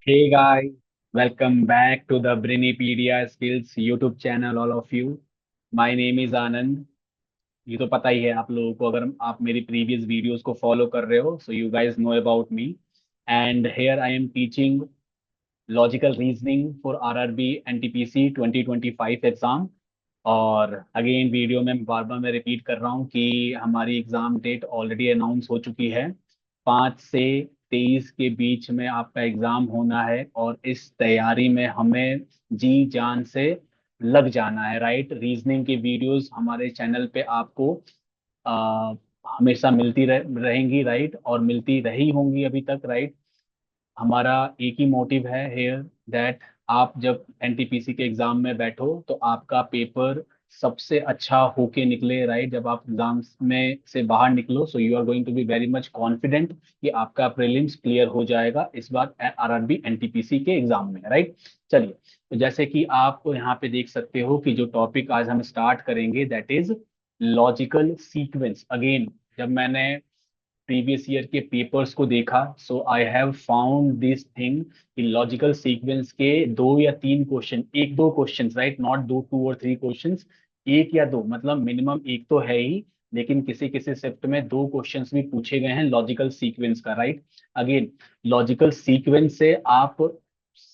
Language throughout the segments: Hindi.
Hey guys, welcome back to the Brainipedia Skills YouTube channel, all of you. My name is Anand. ये तो पता ही है आप लोगों को, अगर आप मेरी प्रीवियस वीडियोस को फॉलो कर रहे हो, so you guys know about me. And here I am teaching logical reasoning for RRB NTPC 2025 exam. और अगेन वीडियो में बार बार मैं रिपीट कर रहा हूँ कि हमारी एग्जाम डेट ऑलरेडी अनाउंस हो चुकी है. 5 से 23 के बीच में आपका एग्जाम होना है और इस तैयारी में हमें जी जान से लग जाना है. राइट, रीजनिंग की वीडियोस हमारे चैनल पे आपको हमेशा मिलती रहेंगी. राइट, और मिलती रही होंगी अभी तक. राइट, हमारा एक ही मोटिव है हेयर दैट आप जब एनटीपीसी के एग्जाम में बैठो तो आपका पेपर सबसे अच्छा होके निकले. राइट, जब आप एग्जाम में से बाहर निकलो, so you are going to be very much confident कि आपका प्रीलिम्स क्लियर हो जाएगा इस बार आरआरबी एनटीपीसी के एग्जाम में. राइट, चलिए. तो जैसे कि आप यहाँ पे देख सकते हो कि जो टॉपिक आज हम स्टार्ट करेंगे that is logical sequence. Again, जब मैंने प्रीवियस ईयर के पेपर्स को देखा, so I have found this thing कि लॉजिकल सीक्वेंस के 2 या 3 क्वेश्चन, 1-2 क्वेश्चन, राइट, नॉट दो 2 और 3 क्वेश्चंस, 1 या 2 मतलब मिनिमम एक तो है ही. लेकिन किसी किसी शिफ्ट में 2 क्वेश्चंस भी पूछे गए हैं लॉजिकल सीक्वेंस का. राइट, अगेन, लॉजिकल सीक्वेंस से आप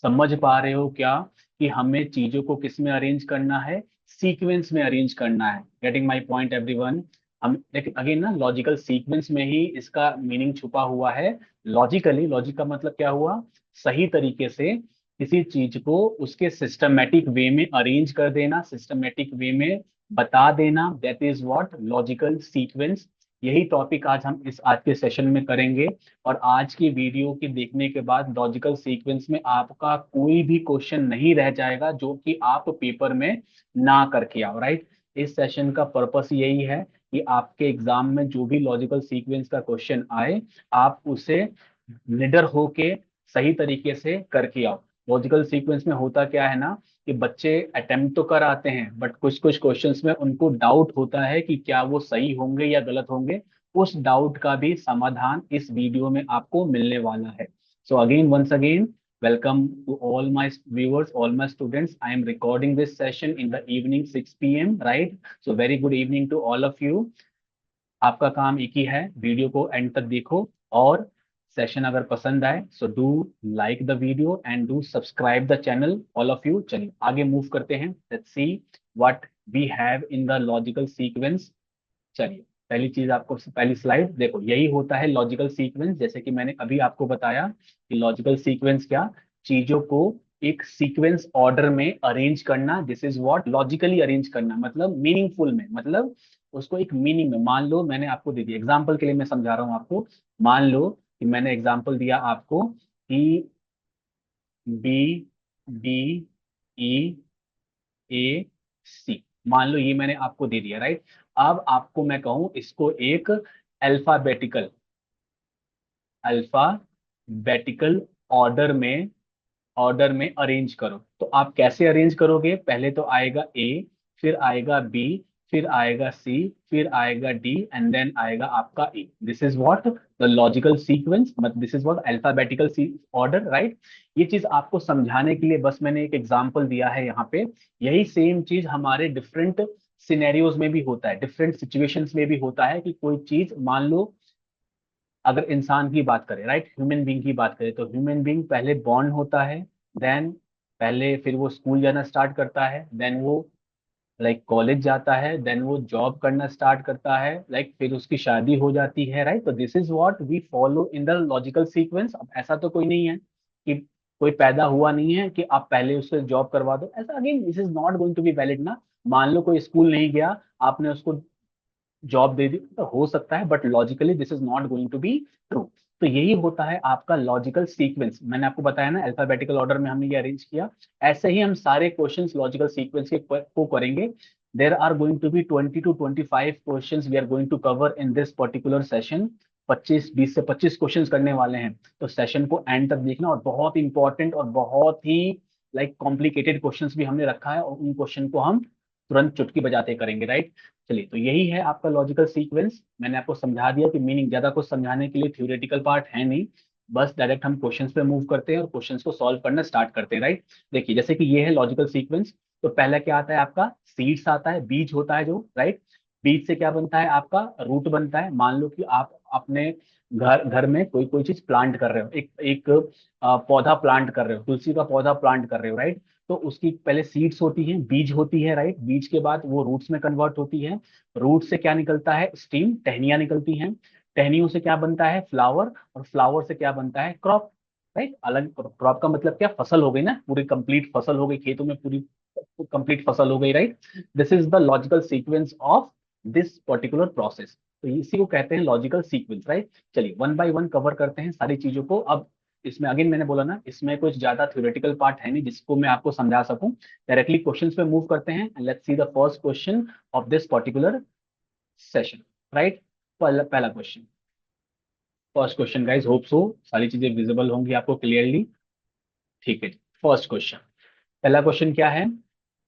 समझ पा रहे हो क्या कि हमें चीजों को किस में अरेंज करना है, सीक्वेंस में अरेंज करना है. Getting my point everyone. हम लेकिन अगेन ना, लॉजिकल सीक्वेंस में ही इसका मीनिंग छुपा हुआ है. लॉजिकली, लॉजिक का मतलब क्या हुआ, सही तरीके से किसी चीज को उसके सिस्टमेटिक वे में अरेंज कर देना, सिस्टमेटिक वे में बता देना, that is what logical sequence. यही टॉपिक आज हम इस आज के सेशन में करेंगे. और आज की वीडियो के देखने के बाद लॉजिकल सीक्वेंस में आपका कोई भी क्वेश्चन नहीं रह जाएगा जो कि आप पेपर में ना करके आओ. राइट, इस सेशन का पर्पस यही है कि आपके एग्जाम में जो भी लॉजिकल सीक्वेंस का क्वेश्चन आए, आप उसे निडर होके सही तरीके से करके आओ. लॉजिकल सीक्वेंस में होता क्या है ना कि बच्चे अटेम्प्ट तो कर आते हैं बट कुछ कुछ क्वेश्चंस में उनको डाउट होता है कि क्या वो सही होंगे या गलत होंगे. उस डाउट का भी समाधान इस वीडियो में आपको मिलने वाला है. So again, once again, welcome to all my viewers, all my students. I am recording this session in the evening 6 p.m. Right? So very good evening to all of you. आपका काम एक ही है, वीडियो को एंड तक देखो. और सेशन अगर पसंद आए so do like the video and do subscribe the channel, all of you. चलिए आगे मूव करते हैं. Let's see what we have in the logical sequence. चलिए, पहली चीज, आपको पहली स्लाइड देखो, यही होता है लॉजिकल सीक्वेंस. जैसे कि मैंने अभी आपको बताया कि लॉजिकल सीक्वेंस क्या, चीजों को एक सीक्वेंस ऑर्डर में अरेंज करना. This is what logically arrange करना, मतलब मीनिंगफुल में, मतलब उसको एक मीनिंग में. मान लो मैंने आपको दे दिया एग्जाम्पल के लिए, मैं समझा रहा हूँ आपको. मान लो कि मैंने एग्जाम्पल दिया आपको कि बी डी ई ए सी, मान लो ये मैंने आपको दे दिया. राइट, अब आपको मैं कहूं इसको एक अल्फाबेटिकल अल्फाबेटिकल ऑर्डर में अरेंज करो. तो आप कैसे अरेंज करोगे, पहले तो आएगा ए, फिर आएगा बी, फिर आएगा सी, फिर आएगा डी एंड देन आएगा आपका E. This is what the logical sequence, मतलब this is what alphabetical order. Right, ये चीज आपको समझाने के लिए बस मैंने एक एग्जांपल दिया है यहाँ पे. यही सेम चीज हमारे डिफरेंट सिनेरियोज में भी होता है, डिफरेंट सिचुएशंस में भी होता है कि कोई चीज, मान लो अगर इंसान की बात करें, राइट, ह्यूमन बीइंग की बात करें, तो ह्यूमन बीइंग पहले बॉर्न होता है, देन पहले फिर वो स्कूल जाना स्टार्ट करता है, देन वो लाइक कॉलेज जाता है, देन वो जॉब करना स्टार्ट करता है, लाइक फिर उसकी शादी हो जाती है. राइट, तो this is what we follow in the logical sequence. अब ऐसा तो कोई नहीं है कि कोई पैदा हुआ नहीं है कि आप पहले उससे जॉब करवा दो, ऐसा again this is not going to be valid ना. मान लो कोई स्कूल नहीं गया, आपने उसको जॉब दे दी, तो हो सकता है, but logically this is not going to be true. तो यही होता है आपका लॉजिकल सीक्वेंस. मैंने आपको बताया ना, अल्फाबेटिकल ऑर्डर में हमने ये अरेंज किया. ऐसे ही हम सारे क्वेश्चंस लॉजिकल सीक्वेंस के को करेंगे. There are going to be 20 to 25 questions we are going to cover in this particular session. 20 से 25 क्वेश्चंस करने वाले हैं. तो सेशन को एंड तक देखना, और बहुत इंपॉर्टेंट और बहुत ही लाइक कॉम्प्लिकेटेड क्वेश्चंस भी हमने रखा है, और उन क्वेश्चन को हम तुरंत चुटकी बजाते करेंगे. राइट, चलिए, तो यही है आपका लॉजिकल सीक्वेंस. मैंने आपको समझा दिया कि मीनिंग, ज्यादा कुछ समझाने के लिए थ्योरेटिकल पार्ट है नहीं. बस डायरेक्ट हम क्वेश्चंस पे मूव करते हैं और क्वेश्चंस को सॉल्व करना स्टार्ट करते हैं, राइट। देखिए जैसे कि ये है लॉजिकल सीक्वेंस। तो पहला क्या आता है आपका, सीड्स आता है, बीज होता है जो, राइट। बीज से क्या बनता है आपका, रूट बनता है। मान लो कि आप अपने घर घर में कोई कोई चीज प्लांट कर रहे हो, एक एक पौधा प्लांट कर रहे हो, तुलसी का पौधा प्लांट कर रहे हो, राइट। तो उसकी पहले सीड्स होती हैं, बीज होती है, राइट। बीज के बाद वो रूट्स में कन्वर्ट होती है। रूट से क्या निकलता है, स्टीम, टहनियां निकलती हैं। टहनियों से क्या बनता है, फ्लावर। और फ्लावर से क्या बनता है, क्रॉप, राइट। अलग क्रॉप का मतलब क्या, फसल हो गई ना, पूरी कंप्लीट फसल हो गई, खेतों में पूरी कंप्लीट फसल हो गई, right. This is the logical sequence of this particular process. तो इसी को कहते हैं लॉजिकल सीक्वेंस, राइट। चलिए वन बाय वन कवर करते हैं सारी चीजों को। अब इसमें अगेन मैंने बोला ना, इसमें कुछ ज्यादा थ्योरेटिकल पार्ट है नहीं जिसको मैं आपको समझा सकूं। डायरेक्टली क्वेश्चंस पे मूव करते हैं। Let's see the first question of this particular session, right. पहला question, first question guys, hope so सारी चीजें विजिबल होंगी आपको क्लियरली। ठीक है जी, फर्स्ट क्वेश्चन। पहला क्वेश्चन क्या है,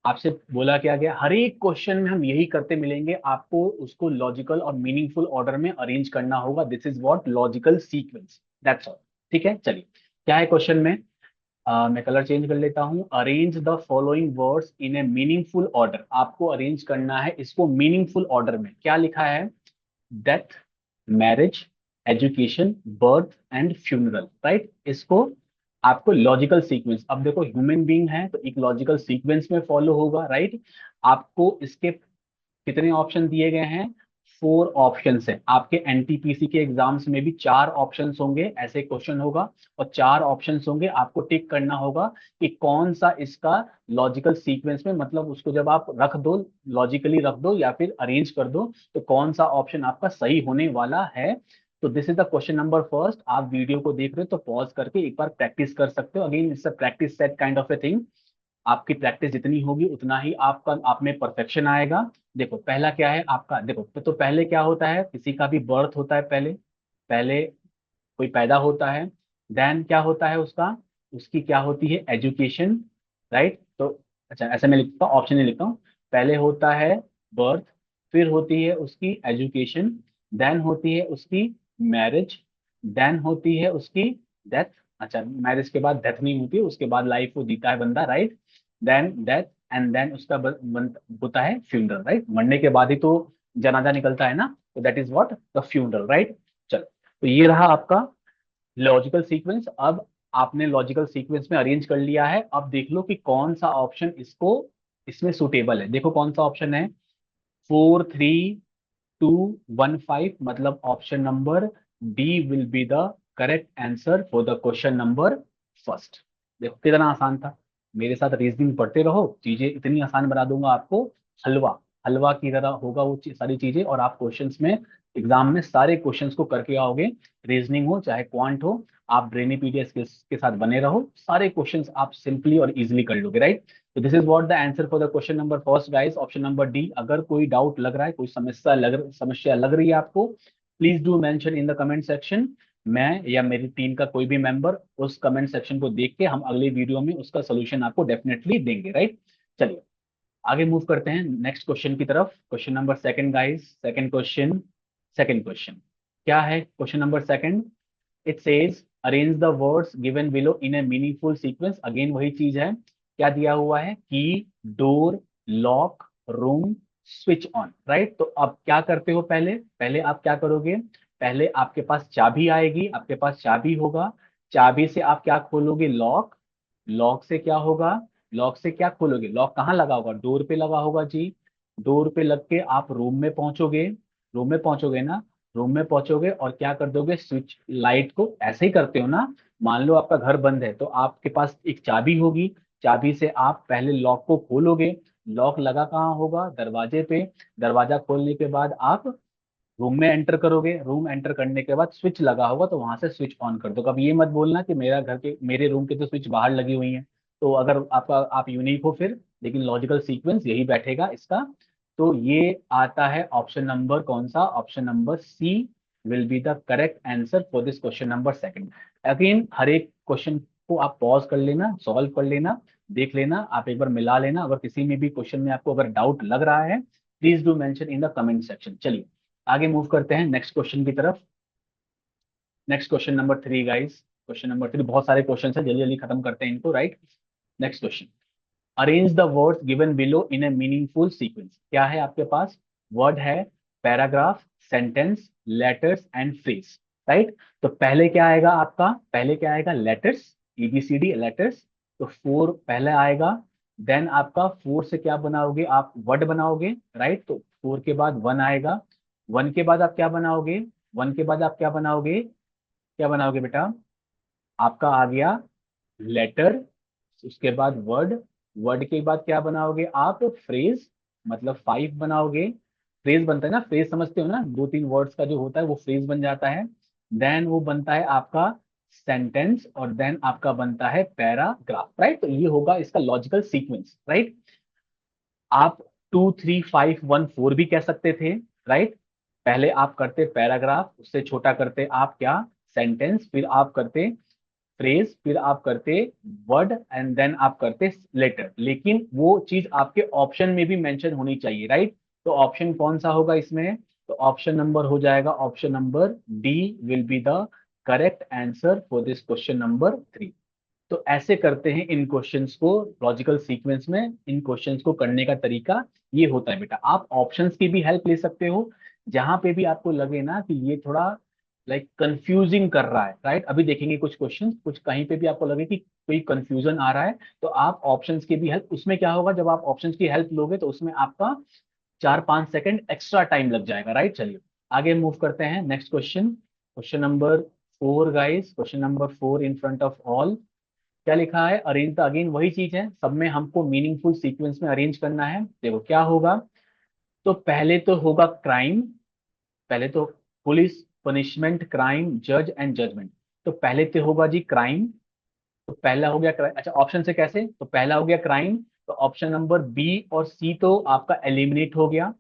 आपसे बोला क्या गया, हर एक क्वेश्चन में हम यही करते मिलेंगे, आपको उसको लॉजिकल और मीनिंगफुल ऑर्डर में अरेंज करना होगा। This is what logical sequence, that's all. ठीक है, चलिए क्या है क्वेश्चन में। मैं कलर चेंज कर लेता हूं। Arrange the following words in a meaningful order. आपको अरेंज करना है इसको मीनिंगफुल ऑर्डर में। क्या लिखा है, death, marriage, education, birth and funeral, right. इसको आपको लॉजिकल सीक्वेंस, अब देखो ह्यूमन बीइंग है तो एक लॉजिकल सीक्वेंस में फॉलो होगा, राइट। आपको इसके कितने ऑप्शन दिए गए हैं, 4 ऑप्शंस है। आपके एनटीपीसी के एग्जाम्स में भी 4 ऑप्शंस होंगे, ऐसे क्वेश्चन होगा। और 4 ऑप्शंस होंगे, आपको टिक करना होगा कि कौन सा इसका लॉजिकल सीक्वेंस में, मतलब उसको जब आप रख दो, लॉजिकली रख दो या फिर अरेंज कर दो, तो कौन सा ऑप्शन आपका सही होने वाला है। तो this is the question number first. आप वीडियो को देख रहे हो तो पॉज करके एक बार प्रैक्टिस कर सकते हो। Again it's a practice set kind of a thing. आपकी प्रैक्टिस जितनी होगी उतना ही आपका आप में परफेक्शन आएगा। देखो पहला क्या है आपका, देखो तो पहले क्या होता है, किसी का भी बर्थ होता है, पहले पहले कोई पैदा होता है। देन क्या होता है उसका, उसकी क्या होती है, एजुकेशन, राइट। तो अच्छा ऐसे मैं लिखता हूँ, ऑप्शन नहीं लिखता हूँ। पहले होता है बर्थ, फिर होती है उसकी एजुकेशन, देन होती है उसकी मैरिज, देन होती है उसकी डेथ। अच्छा मैरिज के बाद डेथ नहीं होती है, उसके बाद लाइफ वो जीता है बंदा, right. Then death, and then उसका होता है फ्यूनरल, राइट। मरने के बाद ही तो जनाजा निकलता है ना, तो that is what the funeral, right. चलो, तो ये रहा आपका लॉजिकल सीक्वेंस। अब आपने लॉजिकल सीक्वेंस में अरेंज कर लिया है। अब देख लो कि कौन सा ऑप्शन इसको इसमें सुटेबल है। देखो कौन सा ऑप्शन है, 4 3 2 1 5, मतलब option number D will be the correct answer for the question number first. देखो कितना आसान था, मेरे साथ रीजनिंग पढ़ते रहो, चीजें इतनी आसान बना दूंगा आपको। हलवा, हलवा की तरह होगा वो सारी चीजें, और आप क्वेश्चंस में, एग्जाम में सारे क्वेश्चंस को करके आओगे। रीजनिंग हो चाहे क्वांट हो, आप ब्रेनीपीडिया स्किल्स के साथ बने रहो, सारे क्वेश्चंस आप सिंपली और इजीली कर लोगे, राइट। तो this is what the answer for the question number first guys, option number D. अगर कोई डाउट लग रहा है, कोई समस्या लग रही है आपको, please do mention in the comment section. मैं या मेरी टीम का कोई भी मेंबर उस कमेंट सेक्शन को देख के हम अगले वीडियो में उसका सोल्यूशन आपको डेफिनेटली देंगे, राइट। चलिए आगे मूव करते हैं नेक्स्ट क्वेश्चन की तरफ। Question number second guys, second question. Second question क्या है, question number second. It says arrange the words given below in a meaningful sequence. Again वही चीज है, क्या दिया हुआ है, की, door, lock, room, switch on, right. तो अब क्या करते हो, पहले पहले आप क्या करोगे, पहले आपके पास चाबी आएगी, आपके पास चाबी होगा। चाबी से आप क्या खोलोगे, लॉक। लॉक से क्या होगा, लॉक से क्या खोलोगे, लॉक कहाँ लगा होगा, डोर पे लगा होगा जी। डोर पे लग के आप रूम में पहुंचोगे, रूम में पहुंचोगे ना, रूम में पहुंचोगे और क्या कर दोगे, स्विच लाइट को ऐसे ही करते हो ना। मान लो आपका घर बंद है तो आपके पास एक चाबी होगी, चाबी से आप पहले लॉक को खोलोगे। लॉक लगा कहाँ होगा, दरवाजे पे। दरवाजा खोलने के बाद आप रूम में एंटर करोगे, रूम एंटर करने के बाद स्विच लगा होगा तो वहां से स्विच ऑन कर दो। कभी ये मत बोलना कि मेरा घर के मेरे रूम के तो स्विच बाहर लगी हुई है। तो अगर आपका आप यूनिक हो फिर, लेकिन लॉजिकल सीक्वेंस यही बैठेगा इसका। तो ये आता है ऑप्शन नंबर कौन सा, option number C will be the correct answer for this question number second. Again हर एक क्वेश्चन को आप पॉज कर लेना, सॉल्व कर लेना, देख लेना, आप एक बार मिला लेना। अगर किसी में भी क्वेश्चन में आपको अगर डाउट लग रहा है, please do mention in the comment section. चलिए आगे मूव करते हैं नेक्स्ट क्वेश्चन की तरफ। Next question number 3 guys. Question number 3, बहुत सारे क्वेश्चन है, जल्दी जल्दी खत्म करते हैं इनको, right. Next question, arrange the words given below in a meaningful sequence. क्या है आपके पास? वर्ड है, paragraph, sentence, letters and phrase, right. तो पहले क्या आएगा आपका? पहले क्या आएगा? Letters, A B C D letters. तो फोर पहले आएगा, देन आपका फोर से क्या बनाओगे आप? वर्ड बनाओगे, राइट। तो फोर के बाद वन आएगा, वन के बाद आप क्या बनाओगे? वन के बाद आप क्या बनाओगे? क्या बनाओगे बेटा? आपका आ गया लेटर, उसके बाद वर्ड, वर्ड के बाद क्या बनाओगे आप? फ्रेज, मतलब फाइव बनाओगे। फ्रेज बनता है ना, फ्रेज समझते हो ना, दो तीन वर्ड्स का जो होता है वो फ्रेज बन जाता है। देन वो बनता है आपका सेंटेंस, और देन आपका बनता है पैराग्राफ, राइट। तो ये होगा इसका लॉजिकल सीक्वेंस, राइट। आप 2 3 5 1 4 भी कह सकते थे, राइट। पहले आप करते पैराग्राफ, उससे छोटा करते आप क्या? सेंटेंस, फिर आप करते फ्रेज, फिर आप करते वर्ड, एंड देन आप करते लेटर। लेकिन वो चीज आपके ऑप्शन में भी मेंशन होनी चाहिए, राइट। तो ऑप्शन कौन सा होगा इसमें? तो ऑप्शन नंबर हो जाएगा, option number D will be the correct answer for this question number 3। तो ऐसे करते हैं इन क्वेश्चंस को लॉजिकल सीक्वेंस में। इन क्वेश्चंस को करने का तरीका ये होता है बेटा। आप ऑप्शंस की भी हेल्प ले सकते हो, जहां पे भी आपको लगे ना कि ये थोड़ा कंफ्यूजिंग कर रहा है, राइट। अभी देखेंगे कुछ क्वेश्चंस, कुछ कहीं पे भी आपको लगे कि कोई कंफ्यूजन आ रहा है, तो आप ऑप्शंस की भी हेल्प। उसमें क्या होगा, जब आप ऑप्शंस की हेल्प लोगे तो उसमें आपका 4 5 सेकंड एक्स्ट्रा टाइम लग जाएगा, राइट। चलिए आगे मूव करते हैं। Next question, question number 4 guys, question number 4 in front of all. क्या लिखा है? अरेंज द, अगेन वही चीज है, सब में हमको मीनिंगफुल सीक्वेंस में अरेंज करना है। देखो क्या होगा। तो पहले तो होगा क्राइम, पहले तो पुलिस, पनिशमेंट, क्राइम, जज एंड जजमेंट। तो पहले तो होगा जी क्राइम। तो पहला हो गया क्राइम, अच्छा ऑप्शन से कैसे? तो पहला हो गया क्राइम, तो ऑप्शन नंबर बी और सी तो आपका एलिमिनेट हो गया।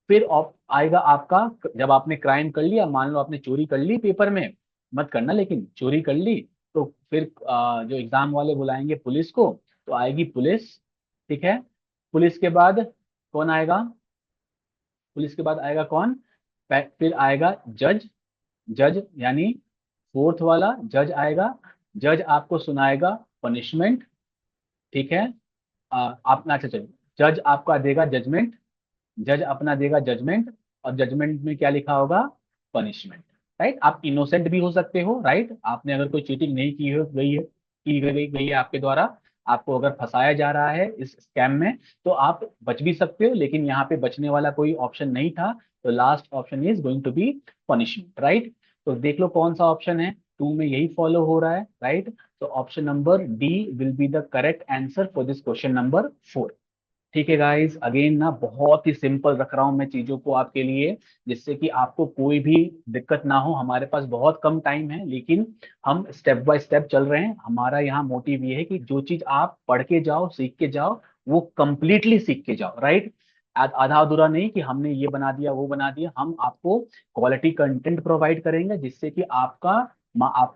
फिर आएगा आपका, जब आपने क्राइम कर लिया, मान लो आपने चोरी कर ली पेपर में, मत करना लेकिन चोरी कर ली, तो फिर जो एग्जाम वाले बुलाएंगे पुलिस को, तो आएगी पुलिस, ठीक है। पुलिस के बाद कौन आएगा? पुलिस के बाद आएगा कौन? फिर आएगा जज, जज यानी फोर्थ वाला जज आएगा। जज आपको सुनाएगा पनिशमेंट, ठीक है। आप अच्छा चलो, जज आपका देगा जजमेंट, जज अपना देगा जजमेंट, और जजमेंट में क्या लिखा होगा? Punishment, right. आप इनोसेंट भी हो सकते हो, राइट। आपने अगर कोई चीटिंग नहीं की हो गई है, की गई है आपके द्वारा, आपको अगर फंसाया जा रहा है इस स्कैम में, तो आप बच भी सकते हो, लेकिन यहाँ पे बचने वाला कोई ऑप्शन नहीं था। तो last option is going to be punishment, right. तो देख लो कौन सा ऑप्शन है, टू में यही फॉलो हो रहा है, राइट। तो option number D will be the correct answer for this question number 4। ठीक है गाइस, अगेन ना बहुत ही सिंपल रख रहा हूं मैं चीजों को आपके लिए, जिससे कि आपको कोई भी दिक्कत ना हो। हमारे पास बहुत कम टाइम है, लेकिन हम स्टेप बाय स्टेप चल रहे हैं। हमारा यहाँ मोटिव ये है कि जो चीज आप पढ़ के जाओ, सीख के जाओ, वो कंप्लीटली सीख के जाओ, राइट। आधा अधूरा नहीं कि हमने ये बना दिया वो बना दिया। हम आपको क्वालिटी कंटेंट प्रोवाइड करेंगे, जिससे कि आप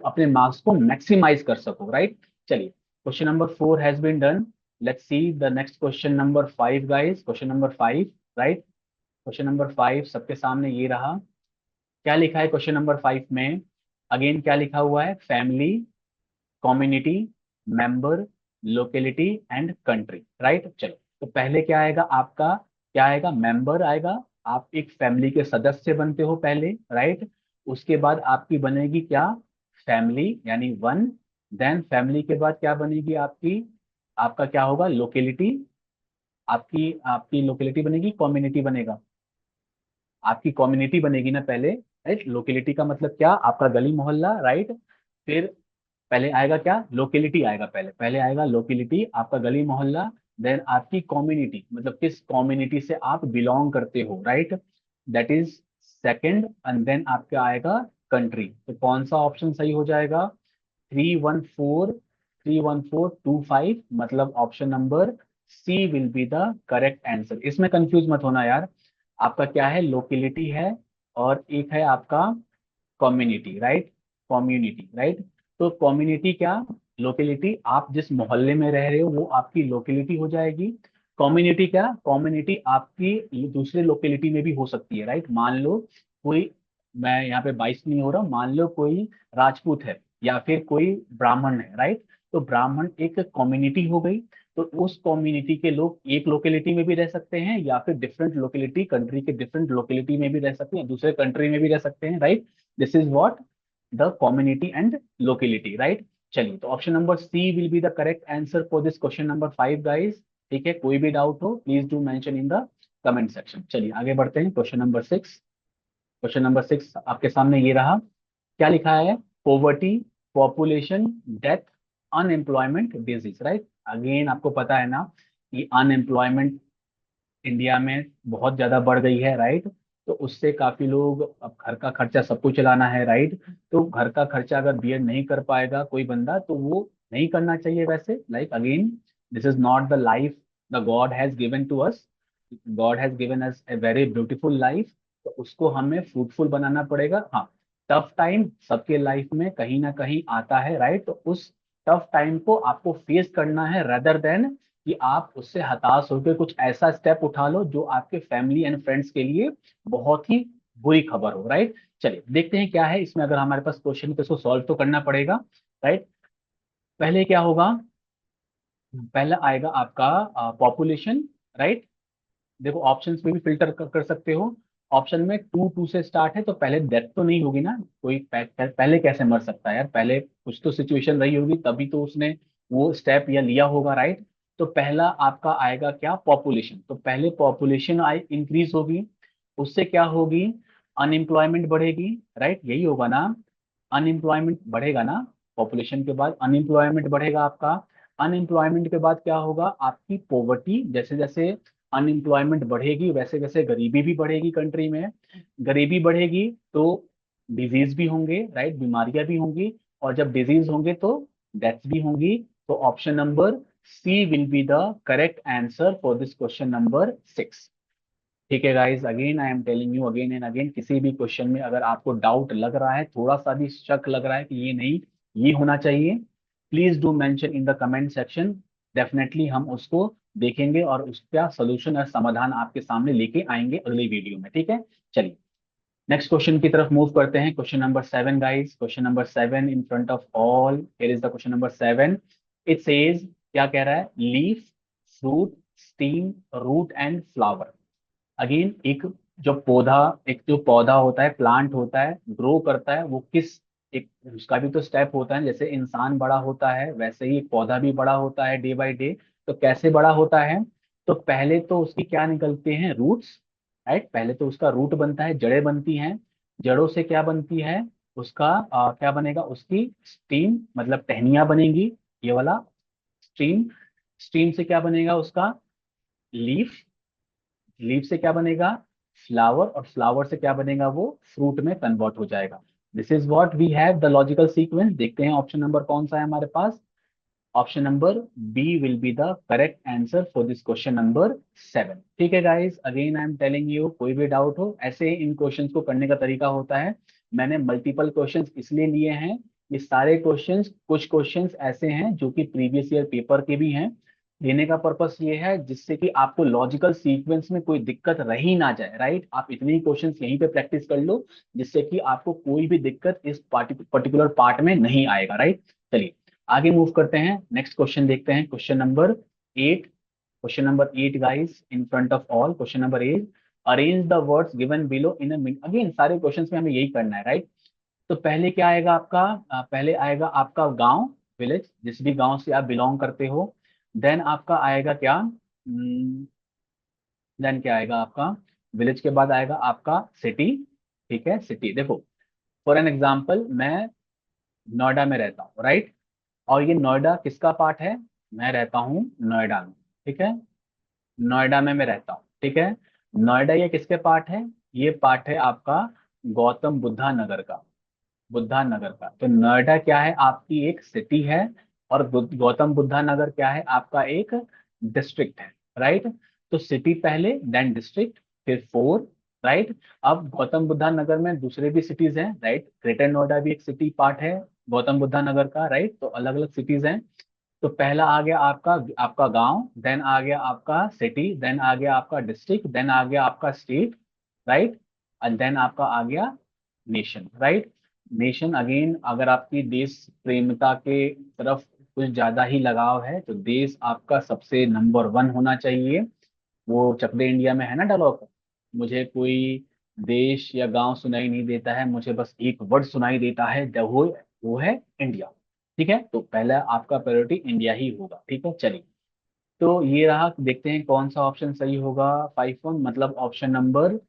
अपने मार्क्स को मैक्सिमाइज कर सको, राइट। चलिए, question number 4 has been done. Let's see the next question number 5 guys, question number 5, right? Question number 5 सबके सामने ये रहा। क्या लिखा है क्वेश्चन नंबर 5 में? अगेन क्या लिखा हुआ है? Family, community, member, locality and country, right. चलो, तो पहले क्या आएगा आपका? क्या आएगा? मेंबर आएगा। आप एक फैमिली के सदस्य बनते हो पहले, राइट। उसके बाद आपकी बनेगी क्या? फैमिली यानी वन। देन फैमिली के बाद क्या बनेगी आपकी? आपका क्या होगा? लोकेलिटी। आपकी आपकी लोकेलिटी बनेगी, कम्युनिटी बनेगा? आपकी कम्युनिटी बनेगी ना पहले, राइट। लोकेलिटी का मतलब क्या? आपका गली मोहल्ला, राइट। फिर पहले आएगा क्या? लोकेलिटी आएगा, पहले पहले आएगा लोकेलिटी, आपका गली मोहल्ला। देन आपकी कम्युनिटी, मतलब किस कम्युनिटी से आप बिलोंग करते हो, right. That is second. And then आपका आएगा कंट्री। तो कौन सा ऑप्शन सही हो जाएगा? 314 मतलब option number C will be the correct answer. इसमें कंफ्यूज मत होना यार। आपका क्या है? लोकेलिटी है, और एक है आपका कम्युनिटी, राइट। Community, right. तो कम्युनिटी क्या? लोकेलिटी, आप जिस मोहल्ले में रह रहे हो वो आपकी लोकेलिटी हो जाएगी। कम्युनिटी क्या? कम्युनिटी आपकी दूसरे लोकेलिटी में भी हो सकती है, राइट। मान लो कोई, मैं यहाँ पे बाइस नहीं हो रहा, मान लो कोई राजपूत है, या फिर कोई ब्राह्मण है, राइट। तो ब्राह्मण एक कम्युनिटी हो गई। तो उस कम्युनिटी के लोग एक लोकेलिटी में भी रह सकते हैं, या फिर डिफरेंट लोकेलिटी, कंट्री के डिफरेंट लोकेलिटी में भी रह सकते हैं, दूसरे कंट्री में भी रह सकते हैं, right. This is what the community and locality, right. चलिए, तो option number C will be the correct answer for this question number 5 guys. ठीक है, कोई भी डाउट हो please do mention in the comment section. चलिए आगे बढ़ते हैं, क्वेश्चन नंबर 6। क्वेश्चन नंबर 6 आपके सामने ये रहा। क्या लिखा है? Poverty, population, death, unemployment, disease, right. Again आपको पता है ना कि अनएम्प्लॉयमेंट इंडिया में बहुत ज्यादा बढ़ गई है, राइट। तो उससे काफी लोग, अब घर का खर्चा सबको चलाना है, राइट। तो घर का खर्चा अगर बियर नहीं कर पाएगा कोई बंदा, तो वो नहीं करना चाहिए वैसे, like again this is not the life the God has given to us. God has given us a very beautiful life. तो उसको हमें फ्रूटफुल बनाना पड़ेगा। हाँ, टफ टाइम सबके लाइफ में कहीं ना कहीं आता है, राइट। तो उस टफ टाइम को आपको फेस करना है, रेदर देन कि आप उससे हताश होकर कुछ ऐसा स्टेप उठा लो जो आपके फैमिली एंड फ्रेंड्स के लिए बहुत ही बुरी खबर हो, राइट। चलिए देखते हैं क्या है इसमें। अगर हमारे पास क्वेश्चन तो इसको सॉल्व तो करना पड़ेगा, राइट। पहले क्या होगा? पहला आएगा आपका पॉपुलेशन, राइट। देखो ऑप्शंस में भी फिल्टर कर सकते हो। ऑप्शन में टू टू से स्टार्ट है, तो पहले डेथ तो नहीं होगी ना। कोई पहले कैसे मर सकता है यार? पहले कुछ तो सिचुएशन रही होगी, तभी तो उसने वो स्टेप या लिया होगा, राइट। तो पहला आपका आएगा क्या? पॉपुलेशन। तो पहले पॉपुलेशन आई इंक्रीज होगी, उससे क्या होगी? अनएम्प्लॉयमेंट बढ़ेगी, राइट। यही होगा ना, अनएम्प्लॉयमेंट बढ़ेगा ना। पॉपुलेशन के बाद अनएम्प्लॉयमेंट बढ़ेगा आपका। अनएम्प्लॉयमेंट के बाद क्या होगा? आपकी पॉवर्टी, जैसे जैसे अनएम्प्लॉयमेंट बढ़ेगी वैसे वैसे गरीबी भी बढ़ेगी कंट्री में। गरीबी बढ़ेगी तो डिजीज भी होंगे, राइट, बीमारियां भी होंगी। और जब डिजीज होंगे तो डेथ्स भी होंगी। तो option number C will be the correct answer for this question number 6। ठीक है guys, again I am telling you again and again, किसी भी क्वेश्चन में अगर आपको डाउट लग रहा है, थोड़ा सा भी शक लग रहा है कि ये नहीं, ये होना चाहिए, please do mention in the comment section. Definitely हम उसको देखेंगे और उसका सोल्यूशन और समाधान आपके सामने लेके आएंगे अगली वीडियो में, ठीक है। चलिए नेक्स्ट क्वेश्चन की तरफ मूव करते हैं। Question number 7 guys, question number 7 in front of all, here is the question number 7। It says, क्या कह रहा है? Leaf, fruit, stem, root and flower. Again एक जो पौधा होता है, प्लांट होता है, ग्रो करता है, वो किस, एक उसका भी तो स्टेप होता है। जैसे इंसान बड़ा होता है वैसे ही एक पौधा भी बड़ा होता है डे बाय डे। तो कैसे बड़ा होता है? तो पहले तो उसकी क्या निकलते हैं? Roots, right. पहले तो उसका रूट बनता है, जड़ें बनती हैं। जड़ों से क्या बनती है? उसका क्या बनेगा? उसकी स्टीम, मतलब टहनियां बनेंगी, ये वाला स्टीम। स्टीम से क्या बनेगा? उसका लीफ। लीफ से क्या बनेगा? फ्लावर। और फ्लावर से क्या बनेगा? वो फ्रूट में कन्वर्ट हो जाएगा। This is what we have the logical sequence. देखते हैं ऑप्शन नंबर कौन सा है हमारे पास। Option number B will be the correct answer for this question number 7। ठीक है guys, again I am telling you, कोई भी डाउट हो, ऐसे इन क्वेश्चंस को करने का तरीका होता है। मैंने मल्टीपल क्वेश्चंस इसलिए लिए हैं, ये सारे क्वेश्चंस, कुछ क्वेश्चंस ऐसे हैं जो कि प्रीवियस ईयर पेपर के भी हैं। देने का पर्पस ये है जिससे कि आपको लॉजिकल सीक्वेंस में कोई दिक्कत रह ही ना जाए, राइट। आप इतने ही क्वेश्चंस यहीं पे प्रैक्टिस कर लो जिससे कि आपको कोई भी दिक्कत इस पर्टिकुलर पार्ट में नहीं आएगा, राइट। चलिए आगे मूव करते हैं, नेक्स्ट क्वेश्चन देखते हैं। Question number 8। Question number 8 guys in front of all, question number 8। Arrange the words given below in a, again सारे क्वेश्चंस में हमें यही करना है, राइट। तो पहले क्या आएगा आपका? पहले आएगा आपका गांव, विलेज, जिस भी गांव से आप बिलोंग करते हो। देन आपका आएगा क्या? देन क्या आएगा आपका? विलेज के बाद आएगा आपका सिटी। ठीक है, सिटी। देखो फॉर एन एग्जाम्पल, मैं नोएडा में रहता हूँ, राइट। और ये नोएडा किसका पार्ट है? मैं रहता हूँ नोएडा में, ठीक है। नोएडा में मैं रहता हूँ, ठीक है। नोएडा ये किसके पार्ट है? ये पार्ट है आपका गौतम बुद्धा नगर का। बुद्धा नगर का। तो नोएडा क्या है? आपकी एक सिटी है। और गौतम बुद्धा नगर क्या है? आपका एक डिस्ट्रिक्ट है, राइट। तो सिटी पहले, देन डिस्ट्रिक्ट, फिर फोर, राइट। अब गौतम बुद्धा नगर में दूसरे भी सिटीज हैं, राइट। ग्रेटर नोएडा भी एक सिटी पार्ट है गौतम बुद्धा नगर का, राइट। तो अलग अलग सिटीज हैं। तो पहला आ गया आपका आपका गांव, देन आ गया आपका सिटी, देन आ गया आपका डिस्ट्रिक्ट, देन आ गया आपका स्टेट, राइट। एंड देन आपका आ गया नेशन, राइट। नेशन अगेन, अगर आपकी देश प्रेमता के तरफ कुछ ज्यादा ही लगाव है तो देश आपका सबसे नंबर वन होना चाहिए। वो चक दे इंडिया में है ना डायलॉग, मुझे कोई देश या गांव सुनाई नहीं देता है, मुझे बस एक वर्ड सुनाई देता है, वो है इंडिया। ठीक है, तो पहला आपका प्रायोरिटी इंडिया ही होगा। ठीक है, चलिए। तो ये रहा, देखते हैं कौन सा ऑप्शन सही होगा। 5 मतलब option number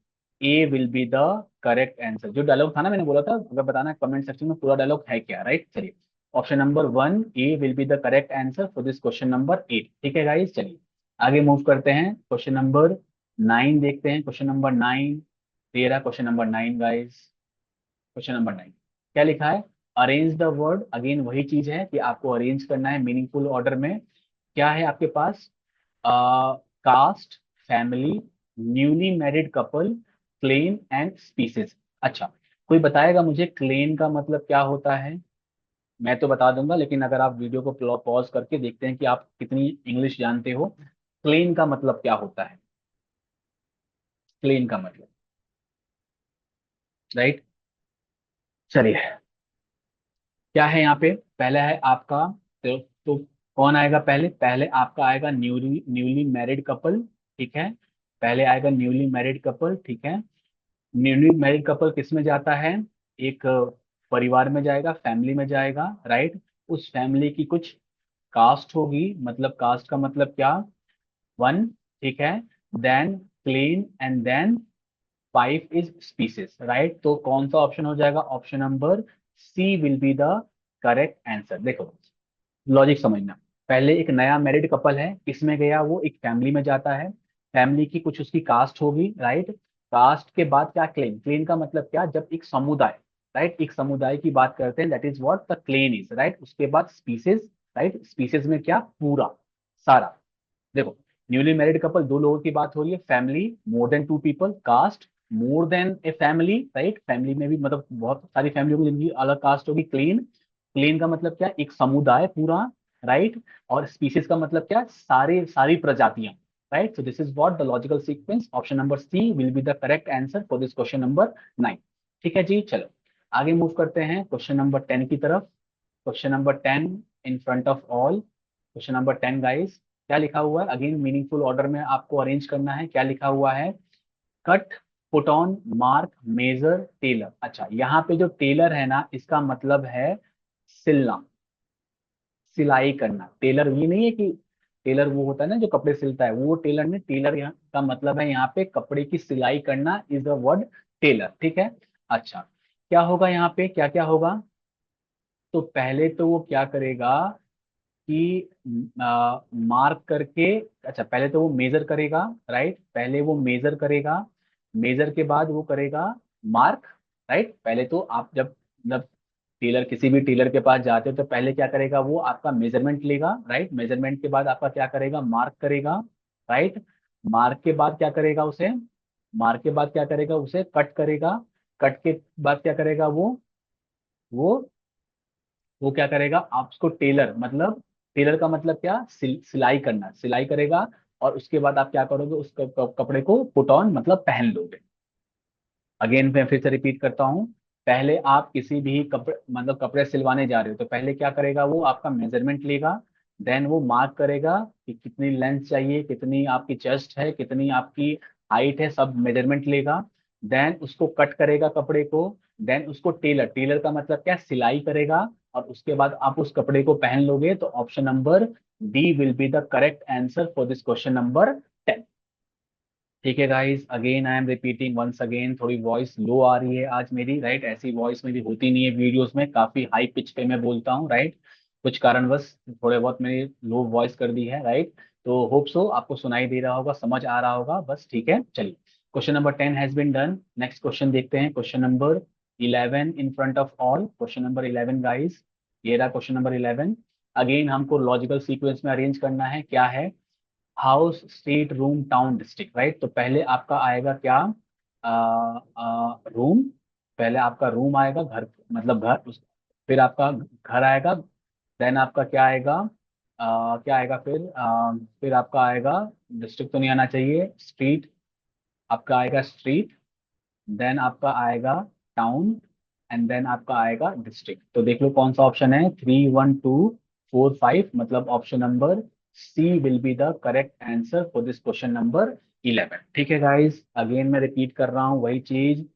A will be the correct answer. जो डायलॉग था ना, मैंने बोला था अगर बताना कमेंट सेक्शन में पूरा डायलॉग है क्या, राइट। चलिए, option number 1 A will be the correct answer for this question number 8। ठीक है गाइस, चलिए आगे मूव करते हैं। क्वेश्चन नंबर 9 देखते हैं। क्वेश्चन नंबर 9, ये रहा question number 9 guys. Question number 9 क्या लिखा है? Arrange the word. अगेन वही चीज है कि आपको अरेंज करना है मीनिंगफुल ऑर्डर में। क्या है आपके पास? Caste, family, newly married couple, clan and species. अच्छा, कोई बताएगा मुझे क्लेन का मतलब क्या होता है? मैं तो बता दूंगा, लेकिन अगर आप वीडियो को पॉज करके देखते हैं कि आप कितनी इंग्लिश जानते हो। क्लेन का मतलब क्या होता है? क्लेन का मतलब, राइट। चलिए, क्या है यहाँ पे? पहला है आपका, तो कौन आएगा पहले? पहले आपका आएगा न्यूली न्यूली मैरिड कपल। ठीक है, पहले आएगा न्यूली मैरिड कपल। ठीक है, न्यूली मैरिड कपल किस में जाता है? एक परिवार में जाएगा, फैमिली में जाएगा, राइट। उस फैमिली की कुछ कास्ट होगी, मतलब कास्ट का मतलब क्या? वन। ठीक है, then clan and then 5 is species, right. तो कौन सा ऑप्शन हो जाएगा? Option number C will be the correct answer. देखो, लॉजिक समझना। पहले एक नया मैरिड कपल है, किसमें गया? वो एक फैमिली में जाता है। फैमिली की कुछ उसकी कास्ट होगी, राइट। कास्ट के बाद क्या? क्लेन। क्लेन का मतलब क्या? जब एक समुदाय, राइट, एक समुदाय की बात करते हैं, that is what the clan is, right. उसके बाद स्पीसीज, राइट। स्पीसीज में क्या? पूरा, सारा। देखो, न्यूली मैरिड कपल, दो लोगों की बात हो रही है, family more than 2 people, caste more than a family, right. Family में भी मतलब बहुत सारी फैमिली होगी जिनकी अलग कास्ट होगी। क्लीन, क्लीन का मतलब क्या? एक समुदाय पूरा, राइट। और स्पीसीज का मतलब क्या? सारे, सारी प्रजातियां, right. So this is what the logical sequence. Option number C will be the correct answer for this question number 9। ठीक है जी, चलो आगे मूव करते हैं क्वेश्चन नंबर 10 की तरफ। Question number 10 in front of all. Question number 10 guys, क्या लिखा हुआ है? अगेन मीनिंगफुल ऑर्डर में आपको अरेंज करना है। क्या लिखा हुआ है? Cut, put on, mark, measure, tailor. अच्छा, यहाँ पे जो टेलर है ना, इसका मतलब है सिलना, सिलाई करना। टेलर ये नहीं है कि टेलर वो होता है ना जो कपड़े सिलता है, वो टेलर नहीं। टेलर यहाँ का मतलब है यहाँ पे कपड़े की सिलाई करना, इज द वर्ड टेलर। ठीक है, अच्छा, क्या होगा यहाँ पे? क्या क्या होगा? तो पहले तो वो क्या करेगा कि मार्क करके, अच्छा पहले तो वो मेजर करेगा, राइट। पहले वो मेजर करेगा, मेजर के बाद वो करेगा मार्क, राइट। पहले तो आप जब मतलब टेलर, किसी भी टेलर के पास जाते हो तो पहले क्या करेगा? वो आपका मेजरमेंट लेगा, राइट। मेजरमेंट के बाद आपका क्या करेगा? मार्क करेगा, राइट। मार्क के बाद क्या करेगा? उसे, मार्क के बाद क्या करेगा? उसे कट करेगा। कट के बाद क्या करेगा? वो वो क्या करेगा? आप उसको टेलर, मतलब टेलर का मतलब क्या? सिलाई करना, सिलाई करेगा। और उसके बाद आप क्या करोगे? उस कपड़े को पुट ऑन मतलब पहन लोगे। अगेन मैं फिर से रिपीट करता हूँ। पहले आप किसी भी कपड़े, मतलब कपड़े सिलवाने जा रहे हो तो पहले क्या करेगा? वो आपका मेजरमेंट लेगा, देन वो मार्क करेगा कि कितनी लेंथ चाहिए, कितनी आपकी चेस्ट है, कितनी आपकी हाइट है, सब मेजरमेंट लेगा। देन उसको कट करेगा कपड़े को। देन उसको टेलर, टेलर का मतलब क्या? सिलाई करेगा। और उसके बाद आप उस कपड़े को पहन लोगे। तो option number D will be the correct answer for this question number 10। ठीक है guys, again I am repeating once again, थोड़ी वॉइस लो आ रही है आज मेरी, राइट। ऐसी वॉइस मेरी होती नहीं है वीडियोस में, काफी हाई पिच पे मैं बोलता हूँ, राइट। कुछ कारणवश थोड़े बहुत मैंने लो वॉइस कर दी है, राइट। तो होप सो आपको सुनाई दे रहा होगा, समझ आ रहा होगा, बस ठीक है। चलिए, question number 10 has been done. Next question देखते हैं, question number 11 in front of all. Question number 11 guys, ये रहा क्वेश्चन नंबर 11। अगेन हमको लॉजिकल सीक्वेंस में अरेंज करना है। क्या है? House, street, room, town, district, right. तो पहले आपका आएगा क्या? रूम। पहले आपका रूम आएगा, घर मतलब घर, फिर आपका घर आएगा। देन आपका क्या आएगा? क्या आएगा फिर? फिर आपका आएगा, डिस्ट्रिक्ट तो नहीं आना चाहिए, स्ट्रीट। आपका आएगा स्ट्रीट। देन आपका आएगा टाउन। एंड देन आपका आएगा डिस्ट्रिक्ट। तो देख लो कौन सा ऑप्शन है, 3, 1, 2, 4, 5, मतलब option number C will be the correct answer for this question number 11। ठीक है गाइस, अगेन मैं रिपीट कर रहा हूँ वही चीज,